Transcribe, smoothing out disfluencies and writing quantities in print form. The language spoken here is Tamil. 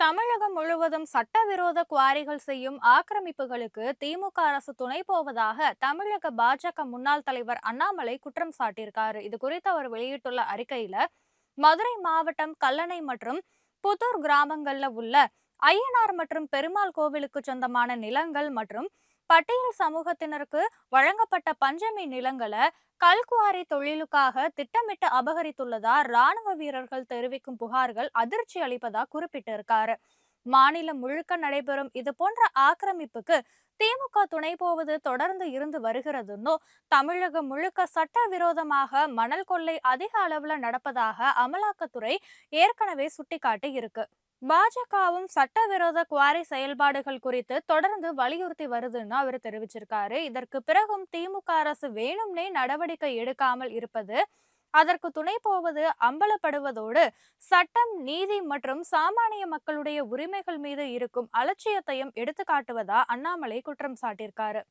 தமிழகம் முழுவதும் சட்டவிரோத குவாரிகள் செய்யும் ஆக்கிரமிப்புகளுக்கு திமுக அரசு துணை போவதாக தமிழக பாஜக முன்னாள் தலைவர் அண்ணாமலை குற்றம் சாட்டியிருக்காரு. இது குறித்து அவர் வெளியிட்டுள்ள அறிக்கையில, மதுரை மாவட்டம் கல்லணை மற்றும் புத்தூர் கிராமங்கள்ல உள்ள ஐயனார் மற்றும் பெருமாள் கோவிலுக்கு சொந்தமான நிலங்கள் மற்றும் பட்டியல் சமூகத்தினருக்கு வழங்கப்பட்ட பஞ்சமி நிலங்களை கல்குவாரி தொழிலுக்காக திட்டமிட்டு அபகரித்துள்ளதா ராணுவ வீரர்கள் தெரிவிக்கும் புகார்கள் அதிர்ச்சி அளிப்பதா குறிப்பிட்டிருக்காரு. மாநிலம் முழுக்க நடைபெறும் இது போன்ற ஆக்கிரமிப்புக்கு திமுக துணை போவது தொடர்ந்து இருந்து வருகிறதுன்னு, தமிழகம் முழுக்க சட்டவிரோதமாக மணல் கொள்ளை அதிக அளவுல நடப்பதாக அமலாக்கத்துறை ஏற்கனவே சுட்டிக்காட்டி இருக்கு. பாஜகவும் சட்டவிரோத குவாரி செயல்பாடுகள் குறித்து தொடர்ந்து வலியுறுத்தி வருதுன்னு அவர் தெரிவிச்சிருக்காரு. இதற்கு பிறகும் திமுக அரசு வேணும்னே நடவடிக்கை எடுக்காமல் இருப்பது, அதற்கு துணை போவது அம்பலப்படுவதோடு சட்டம், நீதி மற்றும் சாமானிய மக்களுடைய உரிமைகள் மீது இருக்கும் அலட்சியத்தையும் எடுத்துக்காட்டுவதா அண்ணாமலை குற்றம் சாட்டியிருக்காரு.